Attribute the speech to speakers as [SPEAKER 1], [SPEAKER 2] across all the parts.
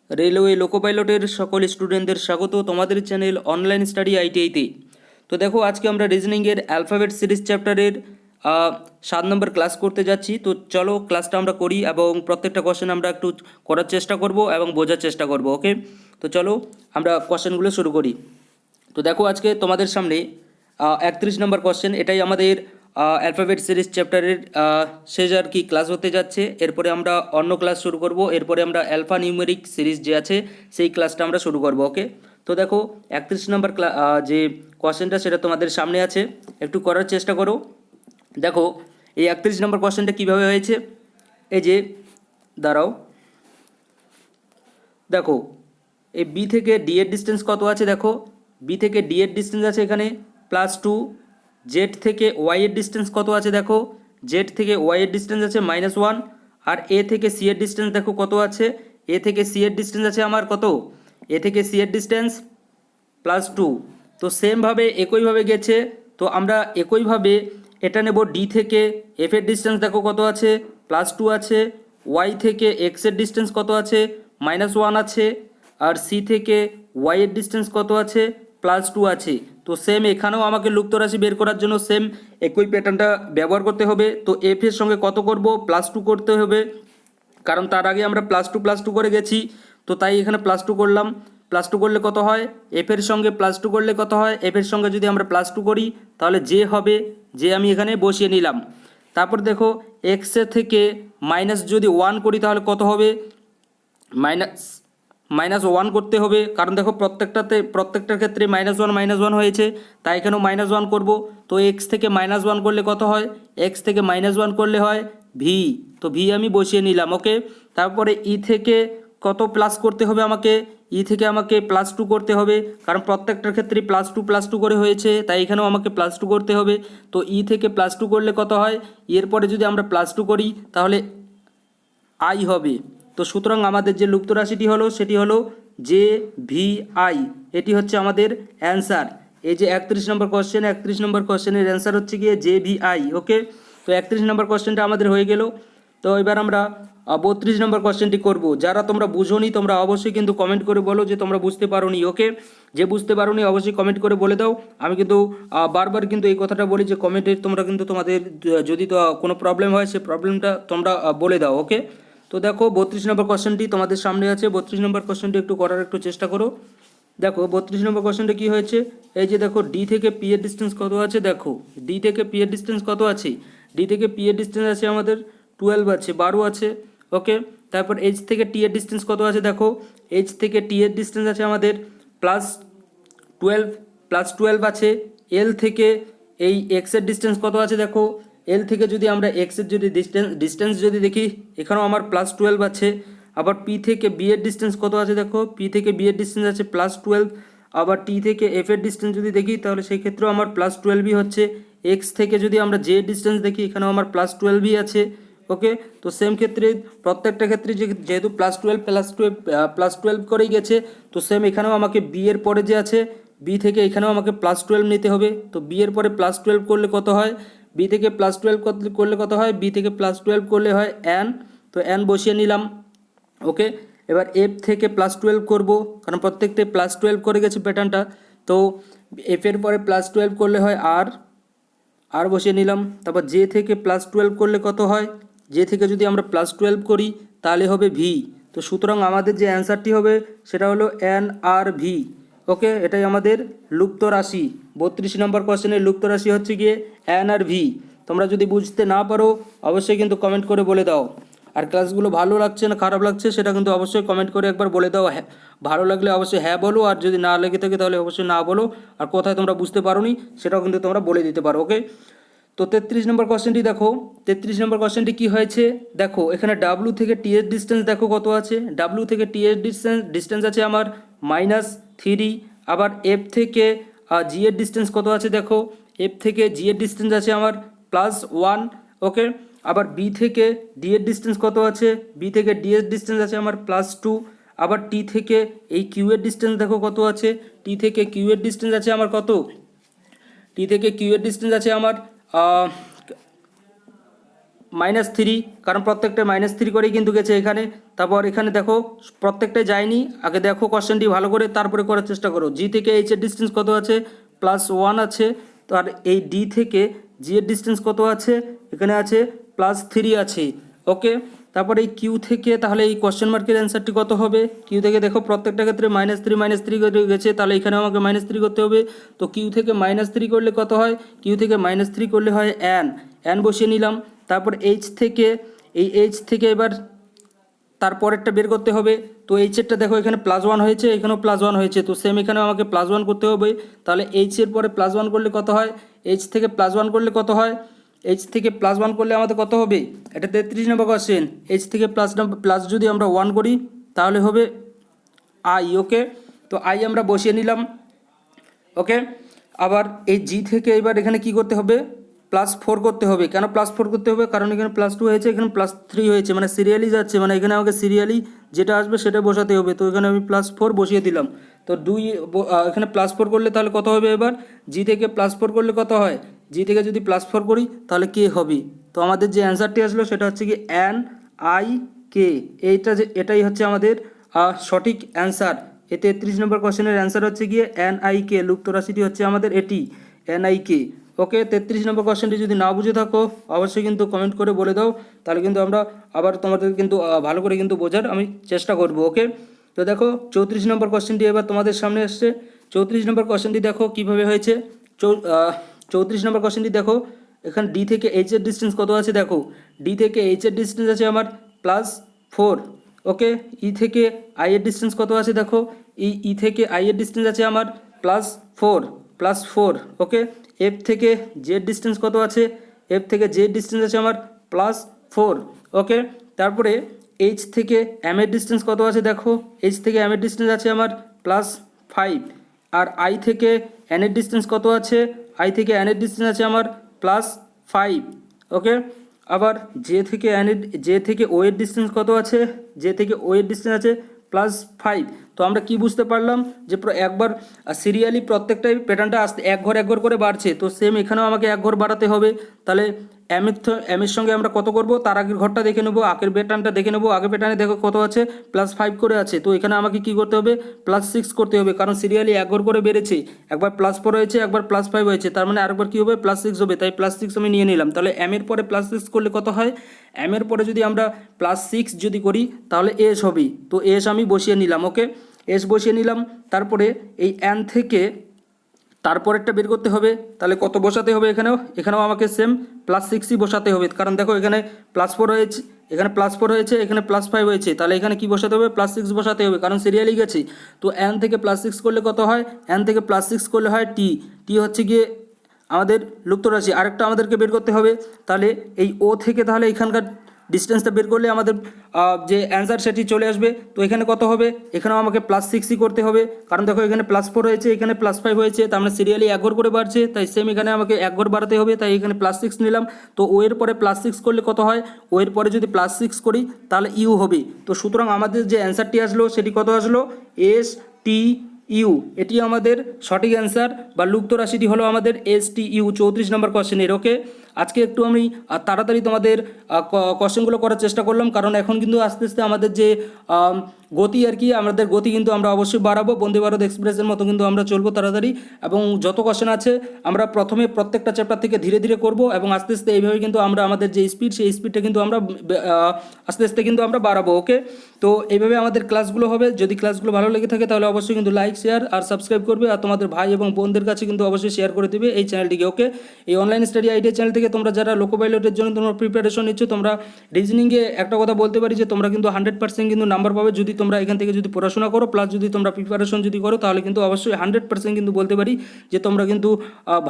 [SPEAKER 1] Railway লোকো পাইলটের সকল স্টুডেন্টদের স্বাগত তোমাদের চ্যানেল অনলাইন স্টাডি আইটিআইতে। তো দেখো, আজকে আমরা রিজনিংয়ের অ্যালফাবেট সিরিজ চ্যাপ্টারের 7 নম্বর ক্লাস করতে যাচ্ছি। তো চলো ক্লাসটা আমরা করি এবং প্রত্যেকটা কোশ্চেন আমরা একটু করার চেষ্টা করব এবং বোঝার চেষ্টা করব। ওকে, তো চলো আমরা কোশ্চেনগুলো শুরু করি। তো দেখো, আজকে তোমাদের সামনে 31 নম্বর কোশ্চেন, এটাই আমাদের অ্যালফাবেট সিরিজ চ্যাপ্টারের শেষ আর কি ক্লাস হতে যাচ্ছে। এরপরে আমরা অন্য ক্লাস শুরু করব, এরপরে আমরা অ্যালফা নিউমেরিক সিরিজ যে আছে সেই ক্লাসটা আমরা শুরু করব। ওকে, তো দেখো 31 নম্বর যে কোশ্চেনটা সেটা তোমাদের সামনে আছে, একটু করার চেষ্টা করো। দেখো এই 31 নম্বর কোশ্চেনটা কীভাবে হয়েছে, এই যে দাঁড়াও, দেখো এই বি থেকে ডি এর ডিস্টেন্স কত আছে, দেখো বি থেকে ডি এর ডিস্টেন্স আছে এখানে +2, জেড থেকে ওয়াই এর ডিস্টেন্স কত আছে, দেখো জেড থেকে ওয়াই এর ডিস্টেন্স আছে -1, আর এ থেকে সি এর ডিস্টেন্স দেখো কত আছে, এ থেকে সি এর ডিস্টেন্স আছে আমার কত, এ থেকে সি এর ডিস্টেন্স +2। তো সেমভাবে একইভাবে গেছে, তো আমরা একইভাবে এটা নেব ডি থেকে এফ এর ডিস্টেন্স দেখো কত আছে, +2 আছে, ওয়াই থেকে এক্স এর ডিস্টেন্স কত আছে, -1 আছে, আর সি থেকে ওয়াই এর ডিস্টেন্স কত আছে, +2 আছে। তো সেম এখানেও আমাকে লুপ্ত রাশি বের করার জন্য সেম একই প্যাটার্নটা ব্যবহার করতে হবে। তো এফ এর সঙ্গে কত করব, +2 করতে হবে, কারণ তার আগে আমরা +2 করে গেছি। তো তাই এখানে +2 করলাম। +2 করলে কত হয়, এফ এর সঙ্গে +2 করলে কত হয়, এফ এর সঙ্গে যদি আমরা +2 করি তাহলে যে হবে, যে আমি এখানে বসিয়ে নিলাম। তারপর দেখো এক্স থেকে মাইনাস যদি 1 করি তাহলে কত হবে, -1 করতে হবে, কারণ দেখো প্রত্যেকটার ক্ষেত্রে -1 হয়েছে, তাই এখানেও -1 করব। তো এক্স থেকে -1 করলে কত হয়, এক্স থেকে -1 করলে হয় ভি, তো ভি আমি বসিয়ে নিলাম। ওকে, তারপরে ই থেকে কত প্লাস করতে হবে আমাকে, ই থেকে আমাকে +2 করতে হবে, কারণ প্রত্যেকটার ক্ষেত্রে +2 করে হয়েছে, তাই এখানেও আমাকে +2 করতে হবে। তো ই থেকে +2 করলে কত হয়, এরপরে যদি আমরা +2 করি তাহলে আই হবে। তো সুতরাং আমাদের যে লুপ্ত রাশিটি হলো সেটি হলো জে ভি আই, এটি হচ্ছে আমাদের অ্যান্সার। এই যে 31 নম্বর কোশ্চেন, 31 নম্বর কোশ্চেনের অ্যান্সার হচ্ছে গিয়ে জে ভি আই। ওকে, তো 31 নম্বর কোশ্চেনটা আমাদের হয়ে গেল। তো এবার আমরা 32 নম্বর কোশ্চেনটি করব। যারা তোমরা বুঝোনি তোমরা অবশ্যই কিন্তু কমেন্ট করে বলো যে তোমরা বুঝতে পারোনি। ওকে, যে বুঝতে পারোনি অবশ্যই কমেন্ট করে বলে দাও। আমি কিন্তু বারবার কিন্তু এই কথাটা বলি যে কমেন্টে তোমরা কিন্তু তোমাদের যদি তো কোনো প্রবলেম হয় সে প্রবলেমটা তোমরা বলে দাও। ওকে, তো দেখো 32 নম্বর কোশ্চেনটি তোমাদের সামনে আছে। 32 নম্বর কোশ্চেনটি একটু করার একটু চেষ্টা করো। দেখো 32 নম্বর কোশ্চেনটা কী হয়েছে, এই যে দেখো ডি থেকে পি এর ডিস্টেন্স কত আছে, দেখো ডি থেকে পি এর ডিস্টেন্স কত আছে, ডি থেকে পি এর ডিস্টেন্স আছে আমাদের 12 আছে, 12 আছে। ওকে, তারপর এইচ থেকে টি এর ডিস্টেন্স কত আছে, দেখো এইচ থেকে টি এর ডিস্টেন্স আছে আমাদের +12 আছে। এল থেকে এই এক্স এর ডিস্টেন্স কত আছে, দেখো এল থেকে যদি আমরা এক্স এর যদি ডিস্টেন্স যদি দেখি এখানেও আমার +12 আছে। আবার পি থেকে বি এর ডিস্টেন্স কত আছে, দেখো পি থেকে বি এর ডিস্টেন্স আছে +12। আবার টি থেকে এফ এর ডিস্টেন্স যদি দেখি তাহলে সেই ক্ষেত্রেও আমার +12ই হচ্ছে। এক্স থেকে যদি আমরা জে এর ডিস্টেন্স দেখি এখানেও আমার +12ই আছে। ওকে, তো সেম ক্ষেত্রে প্রত্যেকটা ক্ষেত্রে যেহেতু +12 করেই গেছে, তো সেম এখানেও আমাকে বি এর পরে যে আছে বি থেকে এখানেও আমাকে +12 নিতে হবে। তো বি এর পরে +12 করলে কত হয়, বি থেকে +12 করলে কত হয়, বি থেকে +12 করলে হয় এন, তো এন বসিয়ে নিলাম। ওকে, এবার এফ থেকে +12 করব, কারণ প্রত্যেকটাই +12 করে গেছে প্যাটার্নটা। তো এফ এর পরে +12 করলে হয় আর, আর বসিয়ে নিলাম। তারপর জে থেকে +12 করলে কত হয়, জে থেকে যদি আমরা +12 করি তাহলে হবে ভি। তো সুতরাং আমাদের যে অ্যান্সারটি হবে সেটা হলো এন আর ভি। ওকে, এটাই আমাদের লুপ্ত রাশি। 32 নম্বর কোশ্চেনের লুপ্ত রাশি হচ্ছে গিয়ে এন আর ভি। তোমরা যদি বুঝতে না পারো অবশ্যই কিন্তু কমেন্ট করে বলে দাও। আর ক্লাসগুলো ভালো লাগছে না খারাপ লাগছে সেটা কিন্তু অবশ্যই কমেন্ট করে একবার বলে দাও। হ্যাঁ, ভালো লাগলে অবশ্যই হ্যাঁ বলো, আর যদি না লেগে থাকে তাহলে অবশ্যই না বলো। আর কোথায় তোমরা বুঝতে পারোনি সেটাও কিন্তু তোমরা বলে দিতে পারো। ওকে, তো 33 নম্বর কোশ্চেনটি দেখো। 33 নম্বর কোশ্চেনটি কী হয়েছে, দেখো এখানে ডাব্লু থেকে টি এর ডিস্টেন্স দেখো কত আছে, ডাব্লু থেকে টি এর ডিস্টেন্স আছে আমার -3। আবার এফ থেকে জি এর ডিস্টেন্স কত আছে, দেখো এফ থেকে জি এর ডিস্টেন্স আছে আমার +1। ওকে, আবার বি থেকে ডি এর ডিস্টেন্স কত আছে, বি থেকে ডি এর ডিস্টেন্স আছে আমার +2। আবার টি থেকে এই কিউ এর ডিস্টেন্স দেখো কত আছে, টি থেকে কিউ এর ডিস্টেন্স আছে আমার কত, টি থেকে কিউ এর ডিস্টেন্স আছে আমার -3, কারণ প্রত্যেকটা -3 করেই কিন্তু গেছে এখানে। তারপর এখানে দেখো প্রত্যেকটাই যায়নি, আগে দেখো কোশ্চেনটি ভালো করে তারপরে করার চেষ্টা করো। জি থেকে এইচ এর ডিস্টেন্স কত আছে, +1 আছে। তো আর এই ডি থেকে জি এর ডিস্টেন্স কত আছে, এখানে আছে +3 আছে। ওকে, তারপরে এই কিউ থেকে তাহলে এই কোশ্চেন মার্কের অ্যান্সারটি কত হবে, কিউ থেকে দেখো প্রত্যেকটা ক্ষেত্রে -3 করে গেছে, তাহলে এখানেও আমাকে -3 করতে হবে। তো কিউ থেকে -3 করলে কত হয়, কিউ থেকে -3 করলে হয় এন বসিয়ে নিলাম। তারপর এইচ থেকে, এই এইচ থেকে এবার তারপরেরটা বের করতে হবে। তো এইচেরটা দেখো এখানে +1 হয়েছে, এখানেও +1 হয়েছে, তো সেম এখানেও আমাকে +1 করতে হবে। তাহলে এইচের পরে +1 করলে কত হয়, এইচ থেকে +1 করলে কত হয়, এইচ থেকে +1 করলে আমাদের কত হবে, এটা 33 নম্বর কোশ্চেন। এইচ থেকে প্লাস যদি আমরা 1 করি তাহলে হবে আই। ওকে, তো আই আমরা বসিয়ে নিলাম। ওকে, আবার এই জি থেকে এবার এখানে কি করতে হবে, +4 করতে হবে। কেন +4 করতে হবে, কারণ এখানে +2 হয়েছে, এখানে +3 হয়েছে, মানে সিরিয়ালি যাচ্ছে, মানে এখানে আমাকে সিরিয়ালি যেটা আসবে সেটা বসাতে হবে। তো এখানে আমি +4 বসিয়ে দিলাম। তো এখানে +4 করলে তাহলে কত হবে, এবার জি থেকে +4 করলে কত হয়, জি থেকে যদি +4 করি তাহলে কে হবে। তো আমাদের যে অ্যান্সারটি আসলো সেটা হচ্ছে কি NIK। এটাই হচ্ছে আমাদের সঠিক অ্যান্সার। এই 33 নম্বর কোশ্চেনের অ্যান্সার হচ্ছে গিয়ে NIK, লুপ্ত রাশিটি হচ্ছে আমাদের এটি NIK। ওকে, 33 নম্বর কোশ্চেনটি যদি না বুঝে থাকো অবশ্যই কিন্তু কমেন্ট করে বলে দাও, তাহলে কিন্তু আমরা আবার তোমাদের কিন্তু ভালো করে কিন্তু বোঝার আমি চেষ্টা করব। ওকে, তো দেখো 34 নম্বর কোশ্চেনটি এবার তোমাদের সামনে আসছে। 34 নম্বর কোশ্চেনটি দেখো কীভাবে হয়েছে। 34 নম্বর কোশ্চেনটি দেখো, এখানে ডি থেকে এইচ এর ডিস্টেন্স কত আছে, দেখো ডি থেকে এইচ এর ডিস্টেন্স আছে আমার +4। ওকে, ই থেকে আই এর ডিস্টেন্স কত আছে, দেখো ই থেকে আই এর ডিস্টেন্স আছে আমার +4। ওকে, এফ থেকে জেড ডিস্টেন্স কত আছে, এফ থেকে জেড ডিস্টেন্স আছে আমার +4। ওকে, তারপরে এইচ থেকে এম এর ডিস্টেন্স কত আছে, দেখো এইচ থেকে এম এর ডিস্টেন্স আছে আমার +5। আর আই থেকে এন এর ডিস্টেন্স কত আছে, আই থেকে এন এর ডিস্টেন্স আছে আমার +5। ওকে, আবার জে থেকে ও এর ডিস্টেন্স কত আছে, জে থেকে ও এর ডিস্টেন্স আছে +5। তো আমরা কি বুঝতে পারলাম যে একবার সিরিয়ালি প্রত্যেকটাই প্যাটার্নটা আসতে এক ঘর করে বাড়ছে। তো সেম এখানেও আমাকে এক ঘর বাড়াতে হবে। তাহলে এমের সঙ্গে আমরা কত করব, তার আগের ঘরটা দেখে নেবো, আগের প্যাটার্নটা দেখে নেবো। আগের প্যাটার্নে দেখো কত আছে, +5 করে আছে। তো এখানে আমাকে কি করতে হবে, +6 করতে হবে, কারণ সিরিয়ালি এক ঘর করে বেড়েছে। একবার +4 হয়েছে, একবার +5 হয়েছে, তার মানে আরেকবার কী হবে, +6 হবে। তাই +6 আমি নিয়ে নিলাম। তাহলে এমের পরে +6 করলে কত হয়, এমের পরে যদি আমরা +6 যদি করি তাহলে এস হবে। তো এস আমি বসিয়ে নিলাম। ওকে, এস বসিয়ে নিলাম। তারপরে এই এন থেকে তারপরেরটা বের করতে হবে, তাহলে কত বসাতে হবে, এখানেও আমাকে সেম +6ই বসাতে হবে, কারণ দেখো এখানে +4 হয়েছে, এখানে +4 হয়েছে, এখানে +5 হয়েছে, তাহলে এখানে কি বসাতে হবে, +6 বসাতে হবে, কারণ সিরিয়ালি গেছে। তো এন থেকে +6 করলে কত হয়, এন থেকে +6 করলে হয় টি হচ্ছে গিয়ে আমাদের লুপ্ত রাশি। আরেকটা আমাদেরকে বের করতে হবে, তাহলে এই ও থেকে তাহলে এখানকার ডিস্টেন্সটা বের করলে আমাদের যে অ্যান্সার সেটি চলে আসবে। তো এখানে কত হবে, এখানেও আমাকে +6ই করতে হবে, কারণ দেখো এখানে +4 হয়েছে, এখানে +5 হয়েছে, তার মানে সিরিয়ালি এক ঘর করে বাড়ছে, তাই সেম এখানে আমাকে এক ঘর বাড়াতে হবে, তাই এখানে +6 নিলাম। তো ও এর পরে +6 করলে কত হয়, ও এর পরে যদি +6 করি তাহলে ইউ হবে। তো সুতরাং আমাদের যে অ্যান্সারটি আসলো সেটি কত আসলো, STU। এটি আমাদের সঠিক অ্যান্সার বা লুপ্ত রাশিটি হলো আমাদের STU 34 নম্বর কোশ্চেনের। ওকে, আজকে একটু আমি তাড়াতাড়ি তোমাদের কোশ্চেনগুলো করার চেষ্টা করলাম, কারণ এখন কিন্তু আস্তে আস্তে আমাদের যে গতি আর কি, আমাদের গতি কিন্তু আমরা অবশ্যই বাড়াবো, বন্দে ভারত এক্সপ্রেসের মতো কিন্তু আমরা চলবো তাড়াতাড়ি। এবং যত কোশ্চেন আছে আমরা প্রথমে প্রত্যেকটা চ্যাপ্টার থেকে ধীরে ধীরে করব, এবং আস্তে আস্তে এইভাবে কিন্তু আমরা আমাদের যে স্পিড, সেই স্পিডটা কিন্তু আমরা আস্তে আস্তে কিন্তু আমরা বাড়াবো। ওকে, তো এইভাবে আমাদের ক্লাসগুলো হবে। যদি ক্লাসগুলো ভালো লেগে থাকে তাহলে অবশ্যই কিন্তু লাইক, শেয়ার আর সাবস্ক্রাইব করবে, আর তোমাদের ভাই এবং বোনদের কাছে কিন্তু অবশ্যই শেয়ার করে দেবে এই চ্যানেলটিকে। ওকে, এই অনলাইন স্টাডি আইডিয়া চ্যানেল থেকে তোমরা যারা লোকো পাইলটের জন্য তোমরা প্রিপারেশন নিচ্ছ, তোমরা রিজনিংয়ে একটা কথা বলতে পারি যে তোমরা কিন্তু 100% কিন্তু নাম্বার পাবে যদি তোমরা এখান থেকে যদি পড়াশোনা করো, প্লাস যদি তোমরা প্রিপারেশন যদি করো, তাহলে কিন্তু অবশ্যই 100% কিন্তু বলতে পারি যে তোমরা কিন্তু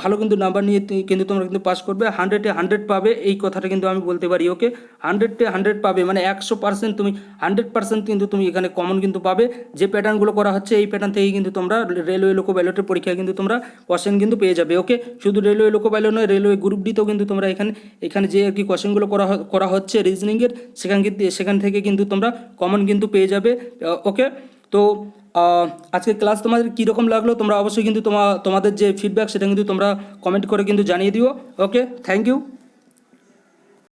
[SPEAKER 1] ভালো কিন্তু নাম্বার নিয়ে কিন্তু তোমরা কিন্তু পাস করবে, 100-এ 100 পাবে, এই কথাটা কিন্তু আমি বলতে পারি। ওকে, 100-এ 100 পাবে, মানে 100% তুমি 100% কিন্তু তুমি এখানে কমন কিন্তু পাবে। যে প্যাটার্নগুলো করা হচ্ছে এই প্যাটার্ন থেকেই কিন্তু তোমরা রেলওয়ে লোকো পাইলটের পরীক্ষায় কিন্তু তোমরা কোশ্চেন কিন্তু পেয়ে যাবে। ওকে, শুধু রেলওয়ে লোকো পাইলট নয়, রেলওয়ে গ্রুপ ডিতেও কিন্তু তোমরা এখানে যে আর কি কোশ্চেনগুলো করা হচ্ছে রিজনিংয়ের, সেখান থেকে কিন্তু তোমরা কমন কিন্তু পেয়ে যাবে। ওকে, তো আজকে ক্লাস তোমাদের কীরকম লাগলো তোমরা অবশ্যই কিন্তু তোমাদের যে ফিডব্যাক সেটা কিন্তু তোমরা কমেন্ট করে কিন্তু জানিয়ে দিও। ওকে, থ্যাংক ইউ।